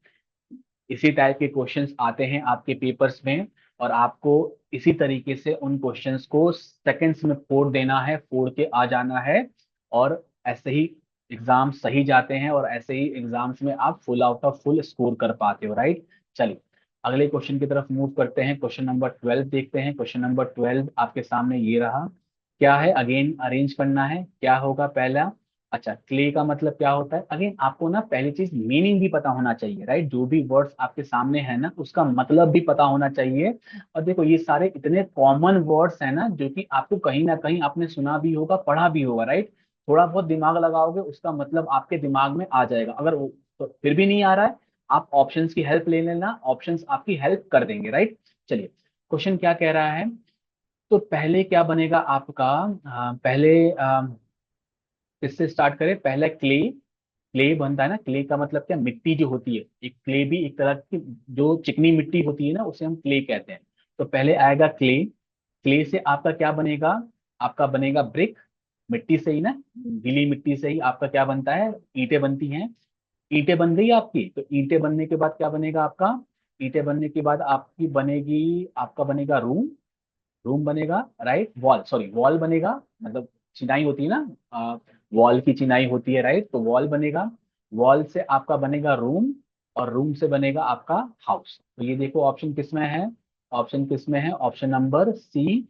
इसी टाइप के क्वेश्चंस आते हैं आपके पेपर्स में, और आपको इसी तरीके से उन क्वेश्चंस को सेकंड्स में फोड़ देना है, फोड़ के आ जाना है, और ऐसे ही एग्जाम सही जाते हैं, और ऐसे ही एग्जाम्स में आप full out of full score कर पाते हो, राइट। चलिए अगले क्वेश्चन की तरफ मूव करते हैं, क्वेश्चन नंबर 12 देखते हैं। क्वेश्चन नंबर 12 आपके सामने ये रहा, क्या है, अगेन अरेंज करना है, क्या होगा पहला। अच्छा, क्ले का मतलब क्या होता है, अगेन आपको ना पहली चीज मीनिंग भी पता होना चाहिए, राइट। जो भी वर्ड्स आपके सामने है ना, उसका मतलब भी पता होना चाहिए। और देखो ये सारे इतने कॉमन वर्ड्स हैं ना, जो कि आपको कहीं ना कहीं आपने सुना भी होगा, पढ़ा भी होगा, राइट। थोड़ा बहुत दिमाग लगाओगे, उसका मतलब आपके दिमाग में आ जाएगा। अगर वो तो फिर भी नहीं आ रहा है, आप ऑप्शंस की हेल्प ले लेना, ऑप्शंस आपकी हेल्प कर देंगे, राइट। चलिए क्वेश्चन क्या कह रहा है, तो पहले क्या बनेगा आपका, पहले किससे स्टार्ट करें, पहले क्ले। क्ले बनता है ना, क्ले का मतलब क्या, मिट्टी जो होती है, एक क्ले भी एक तरह की जो चिकनी मिट्टी होती है ना, उसे हम क्ले कहते हैं। तो पहले आएगा क्ले, क्ले से आपका क्या बनेगा, आपका बनेगा ब्रिक। मिट्टी से ही ना, गीली मिट्टी से ही आपका क्या बनता है, ईंटें बनती हैं। ईंटें बन गई आपकी, तो ईंटें बनने के बाद क्या बनेगा आपका, ईंटें बनने के बाद आपकी बनेगी, आपका बनेगा रूम, रूम बनेगा, राइट। वॉल, सॉरी वॉल बनेगा, मतलब चिनाई होती है ना, वॉल की चिनाई होती है, राइट, तो वॉल बनेगा। वॉल से आपका बनेगा रूम, और रूम से बनेगा आपका हाउस। तो ये देखो ऑप्शन किस में है, ऑप्शन किस में है, option number C.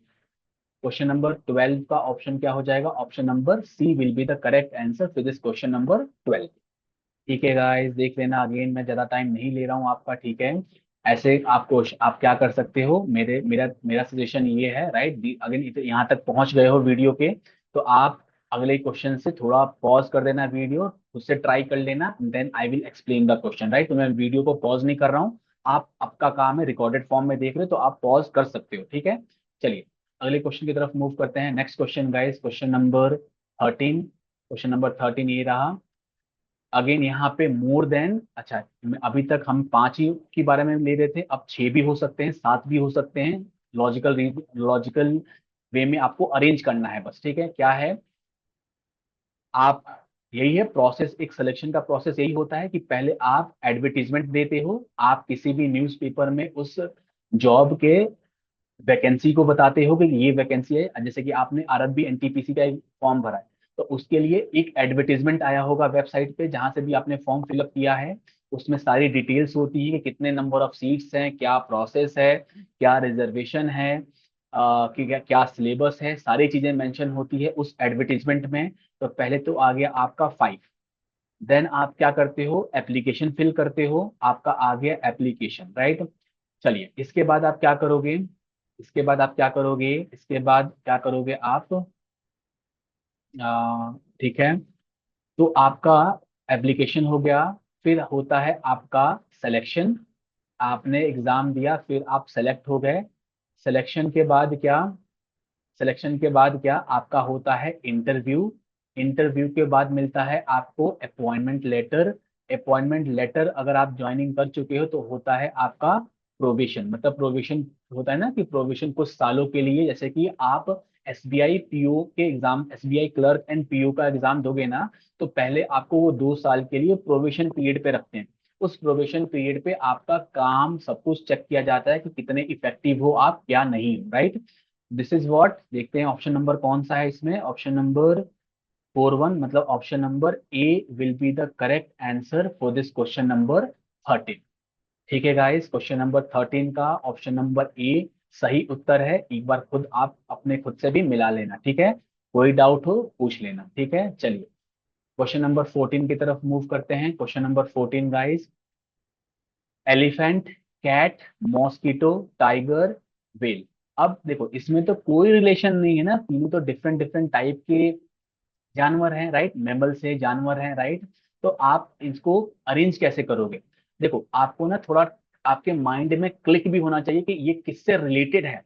Question number 12 का ऑप्शन क्या हो जाएगा, option number C will be the correct answer for this question number 12। ठीक है गाइस, देख लेना, अगेन मैं ज्यादा टाइम नहीं ले रहा हूँ आपका, ठीक है। ऐसे आपको आप क्या कर सकते हो, मेरे मेरा मेरा सजेशन ये है, राइट, अगर यहाँ तक पहुंच गए हो वीडियो के, तो आप अगले क्वेश्चन से थोड़ा पॉज कर देना वीडियो, उससे ट्राई कर लेना, then I will explain the question, right. तो मैं वीडियो को पॉज नहीं कर रहा हूँ, आप आपका काम है, रिकॉर्डेड फॉर्म में देख रहे हो तो आप पॉज कर सकते हो, ठीक है। चलिए अगले क्वेश्चन की तरफ मूव करते हैं, next question guys, question number 13। Question number 13 ये रहा, अगेन यहाँ पे मोर देन, अच्छा, अभी तक हम पांच ही के बारे में ले रहे थे, अब छह भी हो सकते हैं, सात भी हो सकते हैं। लॉजिकल वे में आपको अरेंज करना है बस, ठीक है। क्या है, आप, यही है प्रोसेस, एक सिलेक्शन का प्रोसेस यही होता है कि पहले आप एडवर्टीजमेंट देते हो, आप किसी भी न्यूज़पेपर में उस जॉब के वैकेंसी को बताते हो कि ये वैकेंसी है, जैसे कि आपने आरआरबी एनटीपीसी का एक फॉर्म भरा है, तो उसके लिए एक एडवर्टीजमेंट आया होगा वेबसाइट पे, जहां से भी आपने फॉर्म फिलअप किया है, उसमें सारी डिटेल्स होती है कि कितने नंबर ऑफ सीट्स हैं, क्या प्रोसेस है, क्या रिजर्वेशन है, कि क्या क्या सिलेबस है, सारी चीजें मेंशन होती है उस एडवर्टीजमेंट में। तो पहले तो आ गया आपका 5, देन आप क्या करते हो, एप्लीकेशन फिल करते हो, आपका आ गया एप्लीकेशन, राइट। चलिए इसके बाद आप क्या करोगे, इसके बाद आप क्या करोगे, इसके बाद क्या करोगे आप, ठीक है, तो आपका एप्लीकेशन हो गया, फिर होता है आपका सिलेक्शन, आपने एग्जाम दिया, फिर आप सेलेक्ट हो गए। सिलेक्शन के बाद क्या, सिलेक्शन के बाद क्या आपका होता है इंटरव्यू, इंटरव्यू के बाद मिलता है आपको अपॉइंटमेंट लेटर, अपॉइंटमेंट लेटर अगर आप ज्वाइनिंग कर चुके हो तो होता है आपका प्रोविशन, मतलब प्रोविशन होता है ना, कि प्रोविशन कुछ सालों के लिए, जैसे कि आप एसबीआई पीओ के exam, SBI clerk and PO का एग्जाम दोगे ना, तो पहले आपको वो 2 साल के लिए प्रोविशन पीरियड पे रखते हैं। उस प्रोविशन पीरियड पे आपका काम सब कुछ चेक किया जाता है कि कितने इफेक्टिव हो आप, क्या नहीं, राइट। दिस इज व्हाट, देखते हैं ऑप्शन नंबर कौन सा है इसमें, ऑप्शन नंबर 41, मतलब option number A will be the correct answer for this question number 13। ठीक है गाइस, क्वेश्चन नंबर 13 का ऑप्शन नंबर ए सही उत्तर है, एक बार खुद आप अपने खुद से भी मिला लेना, ठीक है। कोई डाउट हो पूछ लेना, ठीक है। चलिए क्वेश्चन नंबर 14 की तरफ मूव करते हैं, question number 14 guys, elephant, cat, mosquito, tiger, whale. अब देखो इसमें तो कोई रिलेशन नहीं है ना, तीनों तो डिफरेंट डिफरेंट टाइप के जानवर हैं, राइट, मेमल से जानवर हैं, राइट। तो आप इसको अरेंज कैसे करोगे, देखो आपको ना थोड़ा आपके माइंड में क्लिक भी होना चाहिए कि ये किससे रिलेटेड है,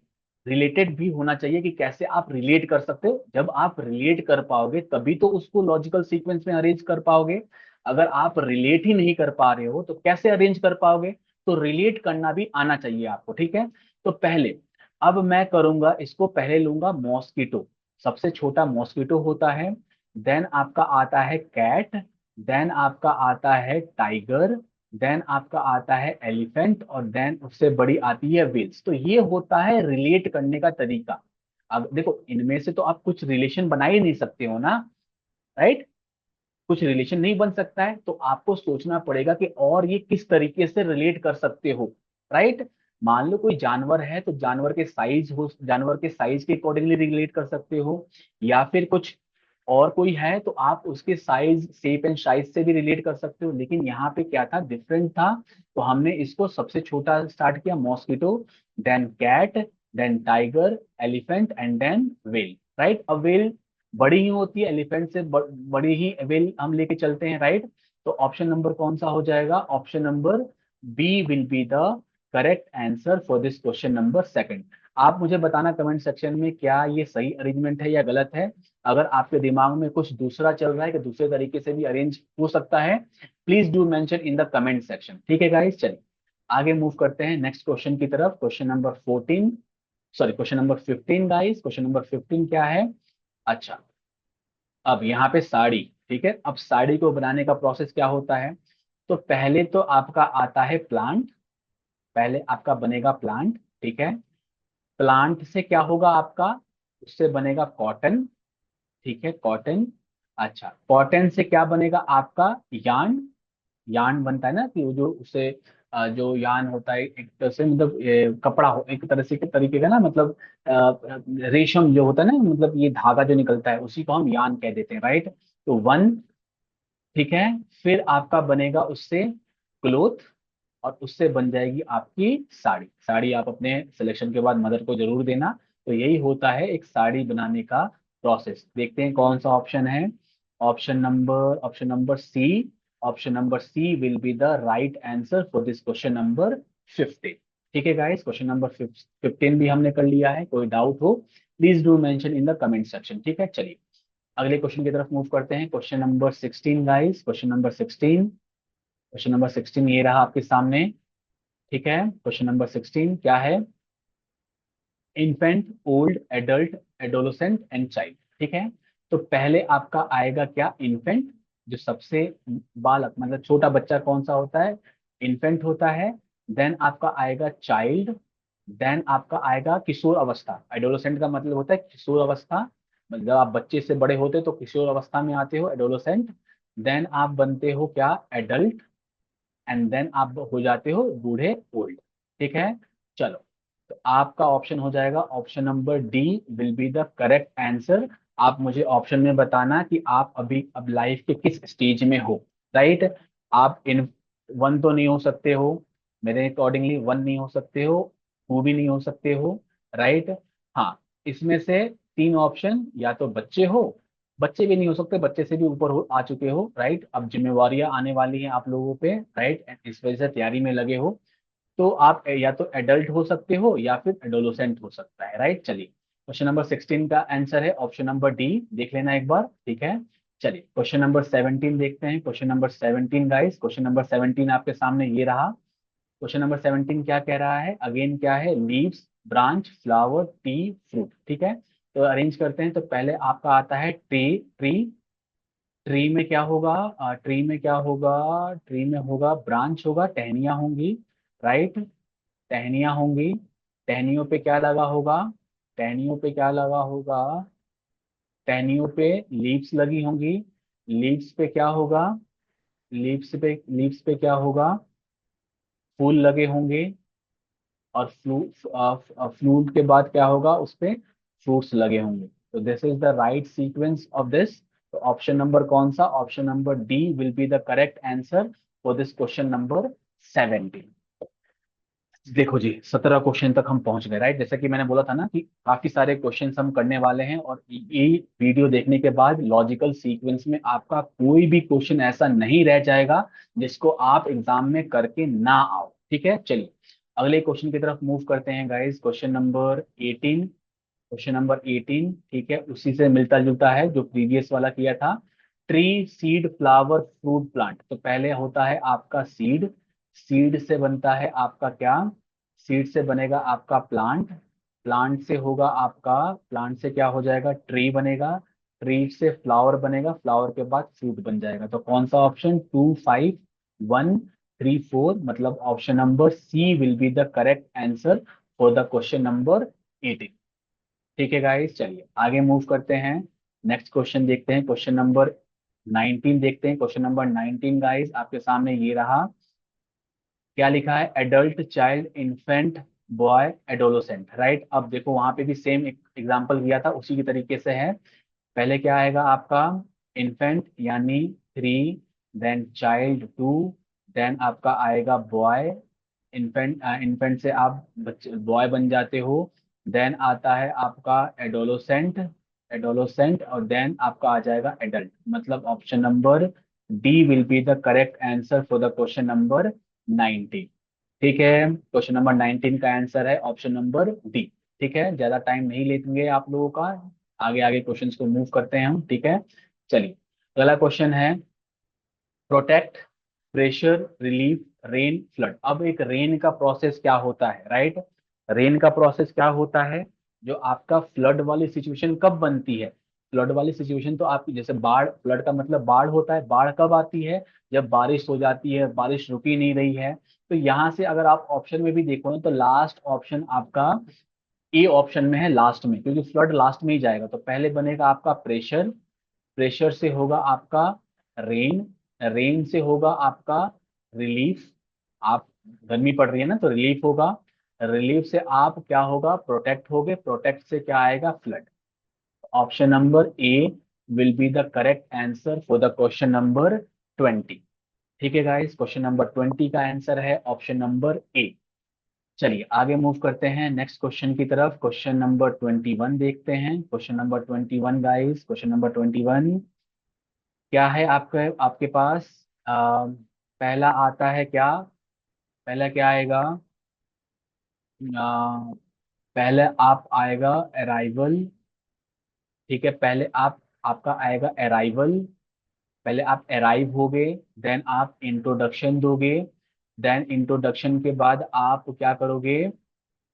रिलेटेड भी होना चाहिए कि कैसे आप रिलेट कर सकते हो, जब आप रिलेट कर पाओगे तभी तो उसको लॉजिकल सीक्वेंस में अरेंज कर पाओगे। अगर आप रिलेट ही नहीं कर पा रहे हो तो कैसे अरेंज कर पाओगे। तो रिलेट करना भी आना चाहिए आपको, ठीक है। तो पहले, अब मैं करूंगा इसको, पहले लूंगा मॉस्किटो, सबसे छोटा मॉस्किटो होता है। देन आपका आता है कैट, देन आपका आता है टाइगर, देन आपका आता है एलिफेंट, और देन उससे बड़ी आती है व्हेल्स। तो ये होता है रिलेट करने का तरीका। अब देखो, इनमें से तो आप कुछ रिलेशन बना ही नहीं सकते हो ना, राइट। कुछ रिलेशन नहीं बन सकता है, तो आपको सोचना पड़ेगा कि और ये किस तरीके से रिलेट कर सकते हो, राइट। मान लो कोई जानवर है, तो जानवर के साइज के अकॉर्डिंगली रिलेट कर सकते हो, या फिर कुछ और कोई है तो आप उसके साइज, शेप एंड साइज से भी रिलेट कर सकते हो। लेकिन यहाँ पे क्या था, डिफरेंट था। तो हमने इसको सबसे छोटा स्टार्ट किया, mosquito, then cat, then tiger, elephant and then whale, right. अब वेल बड़ी ही होती है, एलिफेंट से बड़ी ही वेल हम लेके चलते हैं, राइट। तो ऑप्शन नंबर कौन सा हो जाएगा, option number B will be the correct answer for this question number second. आप मुझे बताना कमेंट सेक्शन में, क्या ये सही अरेंजमेंट है या गलत है। अगर आपके दिमाग में कुछ दूसरा चल रहा है कि दूसरे तरीके से भी अरेंज हो सकता है, please do mention in the comment section, ठीक है गाइस। चलिए आगे मूव करते हैं नेक्स्ट क्वेश्चन की तरफ, question number 14, sorry question number 15 guys. Question number 15 क्या है, अच्छा, अब यहाँ पे साड़ी, ठीक है। अब साड़ी को बनाने का प्रोसेस क्या होता है, तो पहले तो आपका आता है प्लांट, पहले आपका बनेगा प्लांट, ठीक है। प्लांट से क्या होगा आपका, उससे बनेगा कॉटन, ठीक है, कॉटन। अच्छा, कॉटन से क्या बनेगा आपका, यार्न, यार्न बनता है ना, कि वो जो उससे जो यार्न होता है एक तरह से, मतलब कपड़ा हो एक तरह से, एक तरीके का ना, मतलब रेशम जो होता है ना, मतलब ये धागा जो निकलता है उसी को हम यार्न कह देते हैं, राइट। तो वन, ठीक है। फिर आपका बनेगा उससे क्लोथ, और उससे बन जाएगी आपकी साड़ी। साड़ी आप अपने सिलेक्शन के बाद मदर को जरूर देना। तो यही होता है एक साड़ी बनाने का प्रोसेस। देखते हैं कौन सा ऑप्शन है, option number C, option number C will be the right answer for this question number 15। ठीक है गाइस, क्वेश्चन नंबर 15 भी हमने कर लिया है। कोई डाउट हो please do mention in the comment section, ठीक है। चलिए अगले क्वेश्चन की तरफ मूव करते हैं, question number 16 guys, question number 16 ये रहा आपके सामने, ठीक है। क्वेश्चन नंबर 16 क्या है, infant, old, adult, adolescent and child, ठीक है। तो पहले आपका आएगा क्या, इन्फेंट, जो सबसे बालक मतलब छोटा बच्चा कौन सा होता है, इन्फेंट होता है। देन आपका आएगा चाइल्ड, देन आपका आएगा किशोर अवस्था, एडोलोसेंट का मतलब होता है किशोर अवस्था, मतलब आप बच्चे से बड़े होते तो किशोर अवस्था में आते हो, एडोलोसेंट। देन आप बनते हो क्या, एडल्ट, एंड देन आप हो जाते हो बूढ़े, ओल्ड, ठीक है। चलो, तो आपका ऑप्शन हो जाएगा option number D will be the correct answer. आप मुझे ऑप्शन में बताना कि आप अभी अब लाइफ के किस स्टेज में हो, राइट। आप इन वन तो नहीं हो सकते हो, मेरे अकॉर्डिंगली वन नहीं हो सकते हो, टू भी नहीं हो सकते हो, राइट। हाँ, इसमें से तीन ऑप्शन, या तो बच्चे हो, बच्चे भी नहीं हो सकते, बच्चे से भी ऊपर हो आ चुके हो, राइट। अब जिम्मेवारियां आने वाली हैं आप लोगों पे, राइट, इस वजह से तैयारी में लगे हो। तो आप या तो एडल्ट हो सकते हो या फिर एडोलोसेंट हो सकता है, राइट। चलिए क्वेश्चन नंबर 16 का आंसर है ऑप्शन नंबर डी, देख लेना एक बार, ठीक है। चलिए क्वेश्चन नंबर 17 देखते हैं, question number 17 guys, question number 17 आपके सामने ये रहा। क्वेश्चन नंबर 17 क्या कह रहा है, अगेन क्या है, leaves, branch, flower, T, fruit, ठीक है। तो अरेंज करते हैं, तो पहले आपका आता है ट्री, ट्री, ट्री में क्या होगा, ट्री में क्या होगा, ट्री में होगा ब्रांच होगा, टहनियां होंगी, राइट, टहनियां होंगी। टहनियों पे क्या लगा होगा, टहनियों पे क्या लगा होगा, टहनियों पे लीव्स लगी होंगी। लीव्स पे क्या होगा, लीव्स पे क्या होगा, फूल लगे होंगे। और फ्लूट के बाद क्या होगा, उस पे फ्रूट्स लगे होंगे। तो this is the right sequence of this. तो ऑप्शन नंबर कौन सा, option number D will be the correct answer for this question number 17। देखो जी, 17 क्वेश्चन तक हम पहुंच गए, राइट। जैसा कि मैंने बोला था ना कि काफी सारे क्वेश्चन हम करने वाले हैं, और ये वीडियो देखने के बाद लॉजिकल सीक्वेंस में आपका कोई भी क्वेश्चन ऐसा नहीं रह जाएगा जिसको आप एग्जाम में करके ना आओ, ठीक है। चलिए अगले क्वेश्चन की तरफ मूव करते हैं guys, question number 18, question number 18, ठीक है, उसी से मिलता जुलता है जो प्रीवियस वाला किया था। Tree, seed, flower, fruit, plant. तो पहले होता है आपका सीड, सीड से बनता है आपका क्या, सीड से बनेगा आपका प्लांट, प्लांट से होगा आपका, प्लांट से क्या हो जाएगा, ट्री बनेगा, ट्री से फ्लावर बनेगा, फ्लावर के बाद फ्रूट बन जाएगा। तो कौन सा ऑप्शन, 2, 5, 1, 3, 4, मतलब option number C will be the correct answer for the question number 18। ठीक है गाइस, चलिए आगे मूव करते हैं। नेक्स्ट क्वेश्चन देखते हैं, क्वेश्चन नंबर 19 देखते हैं। क्वेश्चन नंबर 19 गाइस आपके सामने ये रहा। क्या लिखा है, adult, child, infant, boy, adolescent, right. अब देखो वहां पे भी सेम एग्जांपल दिया था, उसी की तरीके से है। पहले क्या आएगा आपका, इन्फेंट यानी 3, देन चाइल्ड 2, देन आपका आएगा बॉय, इन्फेंट, इन्फेंट से आप बच्चे बॉय बन जाते हो। देन आता है आपका एडोलोसेंट, एडोलोसेंट, और देन आपका आ जाएगा एडल्ट, मतलब option number D will be the correct answer for the question number 19। ठीक है, क्वेश्चन नंबर 19 का आंसर है ऑप्शन नंबर डी। ठीक है, ज्यादा टाइम नहीं लेंगे आप लोगों का, आगे आगे क्वेश्चंस को मूव करते हैं हम। ठीक है, चलिए अगला क्वेश्चन है, protect, pressure relief, rain, flood. अब एक रेन का प्रोसेस क्या होता है, राइट। रेन का प्रोसेस क्या होता है, जो आपका फ्लड वाली सिचुएशन कब बनती है, फ्लड वाली सिचुएशन तो आपकी जैसे बाढ़, फ्लड का मतलब बाढ़ होता है, बाढ़ कब आती है, जब बारिश हो जाती है, बारिश रुकी नहीं रही है। तो यहाँ से अगर आप ऑप्शन में भी देखो ना, तो लास्ट ऑप्शन आपका ए ऑप्शन में है, लास्ट में, क्योंकि फ्लड लास्ट में ही जाएगा। तो पहले बनेगा आपका प्रेशर, प्रेशर से होगा आपका रेन, रेन से होगा आपका रिलीफ, आप गर्मी पड़ रही है ना तो रिलीफ होगा, रिलीफ से आप क्या होगा, प्रोटेक्ट होगे, प्रोटेक्ट से क्या आएगा, flood. Option number A will be the correct answer for the question number 20। ठीक है गाइस, क्वेश्चन नंबर 20 का आंसर है ऑप्शन नंबर ए। चलिए आगे मूव करते हैं नेक्स्ट क्वेश्चन की तरफ। क्वेश्चन नंबर 21 देखते हैं। Question number 21 guys, question number 21 क्या है आपके आपके पास, पहला आता है क्या, पहला क्या आएगा, पहले आप आएगा अराइवल। ठीक है, पहले आप, आपका आएगा अराइवल, पहले आप अराइव होगे, देन आप इंट्रोडक्शन दोगे, देन इंट्रोडक्शन के बाद आप क्या करोगे,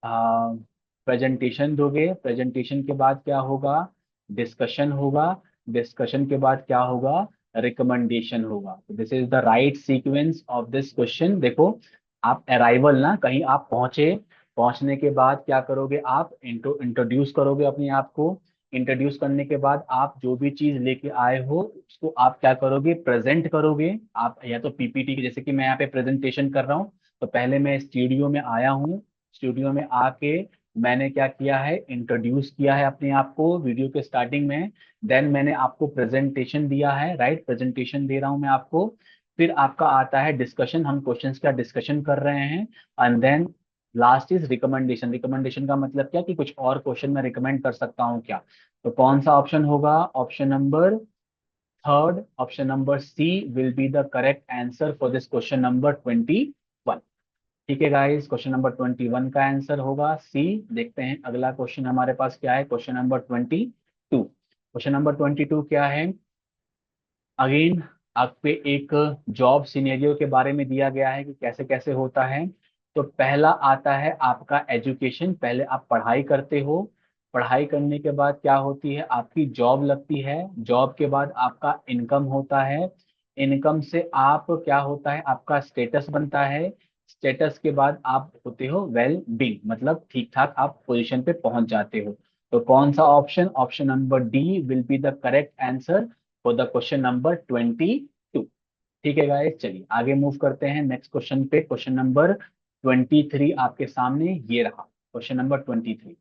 प्रेजेंटेशन दोगे, प्रेजेंटेशन के बाद क्या होगा, डिस्कशन होगा, डिस्कशन के बाद क्या होगा, रिकमेंडेशन होगा। This is the right sequence of this question. देखो आप अराइवल ना, कहीं आप पहुंचे, पहुंचने के बाद क्या करोगे, आप इंट्रोड्यूस करोगे अपने आप को, इंट्रोड्यूस करने के बाद आप जो भी चीज लेके आए हो उसको आप क्या करोगे, प्रेजेंट करोगे। आप या तो पीपीटी, जैसे कि मैं यहाँ पे प्रेजेंटेशन कर रहा हूँ, तो पहले मैं स्टूडियो में आया हूँ, स्टूडियो में आके मैंने क्या किया है, इंट्रोड्यूस किया है अपने आप को वीडियो के स्टार्टिंग में, देन मैंने आपको प्रेजेंटेशन दिया है, राइट, प्रेजेंटेशन दे रहा हूं मैं आपको। फिर आपका आता है डिस्कशन, हम क्वेश्चंस का डिस्कशन कर रहे हैं, and then last is recommendation. Recommendation का मतलब क्या, कि कुछ और क्वेश्चन मैं रिकमेंड कर सकता हूँ क्या। तो कौन सा ऑप्शन होगा, option number third, option number C will be the correct answer for this question number 21। ठीक है गाइस, क्वेश्चन नंबर 21 का आंसर होगा सी। देखते हैं अगला क्वेश्चन हमारे पास क्या है, क्वेश्चन नंबर 22। क्वेश्चन नंबर 22 क्या है, अगेन आप पे एक जॉब सिनेरियो के बारे में दिया गया है कि कैसे कैसे होता है। तो पहला आता है आपका एजुकेशन, पहले आप पढ़ाई करते हो, पढ़ाई करने के बाद क्या होती है, आपकी जॉब लगती है, जॉब के बाद आपका इनकम होता है, इनकम से आप क्या होता है, आपका स्टेटस बनता है, स्टेटस के बाद आप होते हो वेल बींग, मतलब ठीक ठाक आप पोजीशन पे पहुंच जाते हो। तो कौन सा option, option number D will be the correct answer for the question number 22। ठीक है गाइस, चलिए आगे मूव करते हैं नेक्स्ट क्वेश्चन पे। क्वेश्चन नंबर 23 आपके सामने ये रहा, क्वेश्चन नंबर 23।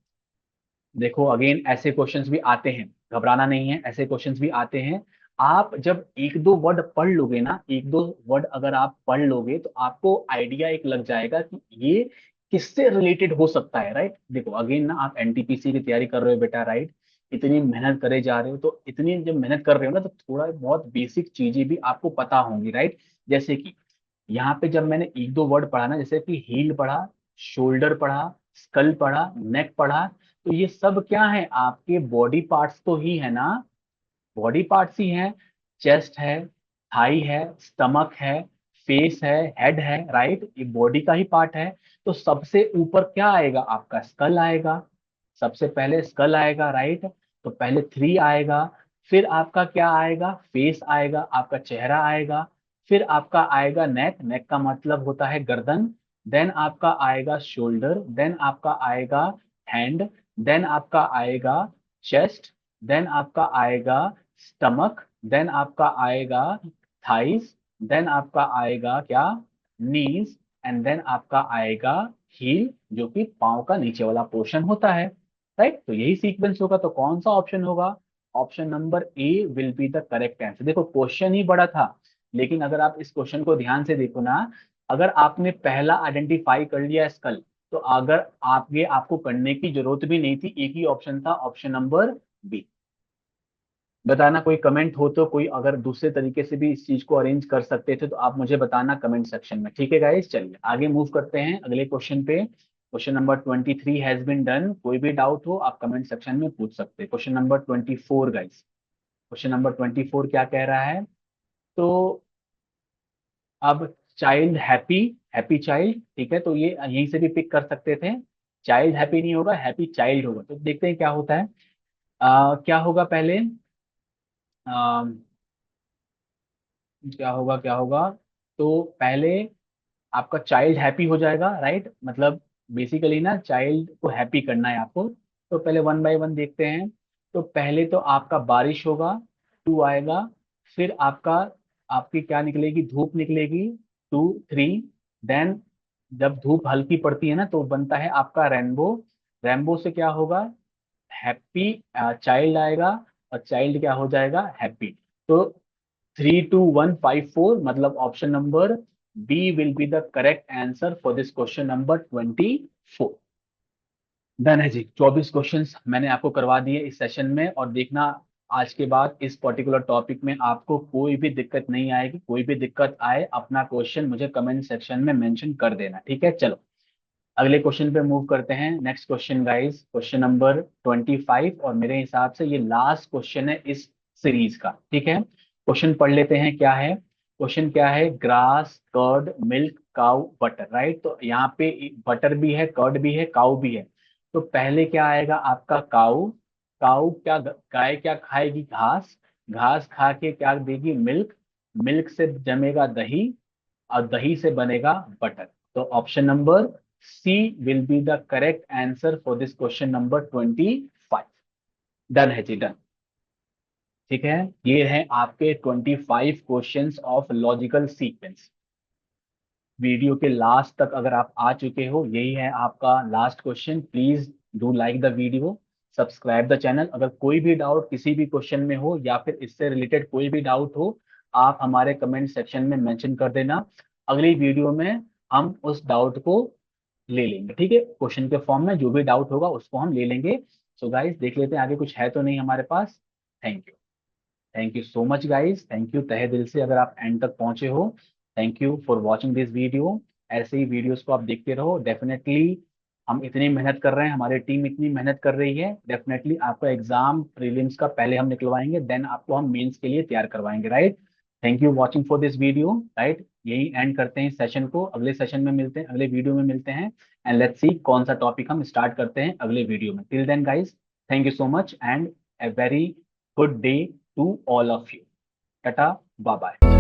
देखो अगेन ऐसे क्वेश्चंस भी आते हैं, घबराना नहीं है, ऐसे क्वेश्चंस भी आते हैं। आप जब एक दो वर्ड पढ़ लोगे ना, एक दो वर्ड अगर आप पढ़ लोगे तो आपको आइडिया एक लग जाएगा कि ये किससे रिलेटेड हो सकता है, राइट। देखो अगेन ना, आप एनटीपीसी की तैयारी कर रहे हो बेटा, राइट, इतनी मेहनत करे जा रहे हो, तो इतनी जब मेहनत कर रहे हो ना, तो थोड़ा बहुत बेसिक चीजें भी आपको पता होंगी, राइट। जैसे कि यहाँ पे जब मैंने एक दो वर्ड पढ़ा ना, जैसे कि हील पढ़ा, शोल्डर पढ़ा, स्कल पढ़ा, नेक पढ़ा, तो ये सब क्या है, आपके बॉडी पार्ट्स तो ही है ना, बॉडी पार्ट्स ही हैं। चेस्ट है, थाई है, स्टमक है, फेस है, हेड है, राइट, ये बॉडी का ही पार्ट है। तो सबसे ऊपर क्या आएगा, आपका स्कल आएगा। सबसे पहले स्कल आएगा, राइट। तो पहले 3 आएगा, फिर आपका क्या आएगा, फेस आएगा, आपका चेहरा आएगा, फिर आपका आएगा नेक, नेक का मतलब होता है गर्दन, देन आपका आएगा शोल्डर, देन आपका आएगा हैंड, देन आपका आएगा चेस्ट, देन आपका आएगा स्टमक, देन आपका आएगा थाइस, देन आपका आएगा क्या, नीज, एंड देन आपका आएगा हील, जो कि पाँव का नीचे वाला पोर्शन होता है, राइट। तो यही सीक्वेंस होगा, तो कौन सा ऑप्शन होगा, option number A will be the correct answer. देखो क्वेश्चन ही बड़ा था, लेकिन अगर आप इस क्वेश्चन को ध्यान से देखो ना, अगर आपने पहला आइडेंटिफाई कर लिया स्कल, तो अगर आगे आपको करने की जरूरत भी नहीं थी, एक ही ऑप्शन था, ऑप्शन नंबर बी। बताना कोई कमेंट हो तो, कोई अगर दूसरे तरीके से भी इस चीज को अरेंज कर सकते थे तो आप मुझे बताना कमेंट सेक्शन में, ठीक है गाइस। चलिए आगे मूव करते हैं अगले क्वेश्चन पे। Question number 23 has been done. कोई भी डाउट हो आप कमेंट सेक्शन में पूछ सकते हैं। Question number 24 guys, question number 24 क्या कह रहा है, तो अब चाइल्ड हैप्पी, हैप्पी चाइल्ड, ठीक है, तो ये यहीं से भी पिक कर सकते थे। चाइल्ड हैप्पी नहीं होगा, हैप्पी चाइल्ड होगा, तो देखते हैं क्या होता है। क्या होगा पहले, क्या होगा, तो पहले आपका चाइल्ड हैप्पी हो जाएगा, राइट, मतलब बेसिकली ना चाइल्ड को हैप्पी करना है आपको। तो पहले वन बाय वन देखते हैं। तो पहले तो आपका बारिश होगा, 2 आएगा, फिर आपका, आपकी क्या निकलेगी, धूप निकलेगी, 2 3, देन जब धूप हल्की पड़ती है ना तो बनता है आपका रेनबो, रेनबो से क्या होगा, हैप्पी चाइल्ड आएगा, और चाइल्ड क्या हो जाएगा, हैप्पी। तो 3 2 1 5 4, मतलब option number B will be the correct answer for this question number 24। Done है जी, 24 क्वेश्चंस मैंने आपको करवा दिए इस सेशन में, और देखना आज के बाद इस पर्टिकुलर टॉपिक में आपको कोई भी दिक्कत नहीं आएगी। कोई भी दिक्कत आए अपना क्वेश्चन मुझे कमेंट सेक्शन में मेंशन कर देना, ठीक है। चलो अगले क्वेश्चन पे मूव करते हैं। Next question guys, question number 25, और मेरे हिसाब से ये लास्ट क्वेश्चन है इस सीरीज का, ठीक है। क्वेश्चन पढ़ लेते हैं क्या है। क्वेश्चन क्या है, grass curd milk cow butter, right. तो यहाँ पे बटर भी है, कर्ड भी है, काउ भी है। तो पहले क्या आएगा आपका काउ, काउ क्या, गाय क्या खाएगी, घास, घास खा के क्या देगी, मिल्क, मिल्क से जमेगा दही, और दही से बनेगा बटर। तो option number C will be the correct answer for this question number 25। Done है जी, डन, ठीक है। ये है आपके 25 questions of logical sequence. Video के लास्ट तक अगर आप आ चुके हो, यही है आपका last question, please do like the video, subscribe the channel. अगर कोई भी डाउट किसी भी क्वेश्चन में हो, या फिर इससे रिलेटेड कोई भी डाउट हो, आप हमारे कमेंट सेक्शन में मेंशन कर देना। अगली वीडियो में हम उस डाउट को ले लेंगे, ठीक है, क्वेश्चन के फॉर्म में जो भी डाउट होगा उसको हम ले लेंगे। सो गाइस देख लेते हैं आगे कुछ है तो नहीं हमारे पास। Thank you, thank you so much guys, thank you तहे दिल से अगर आप एंड तक पहुंचे हो। Thank you for watching this video. ऐसे ही वीडियोस को आप देखते रहो, डेफिनेटली हम इतनी मेहनत कर रहे हैं, हमारी टीम इतनी मेहनत कर रही है, डेफिनेटली आपका एग्जाम प्रीलिम्स का पहले हम निकलवाएंगे, देन आपको हम मेंस के लिए तैयार करवाएंगे, right. Thank you watching for this video, right. यही एंड करते हैं इस सेशन को, अगले सेशन में मिलते हैं, अगले वीडियो में मिलते हैं, एंड लेट्स सी कौन सा टॉपिक हम स्टार्ट करते हैं अगले वीडियो में। Till then guys, thank you so much and a very good day to all of you. Tata, bye bye.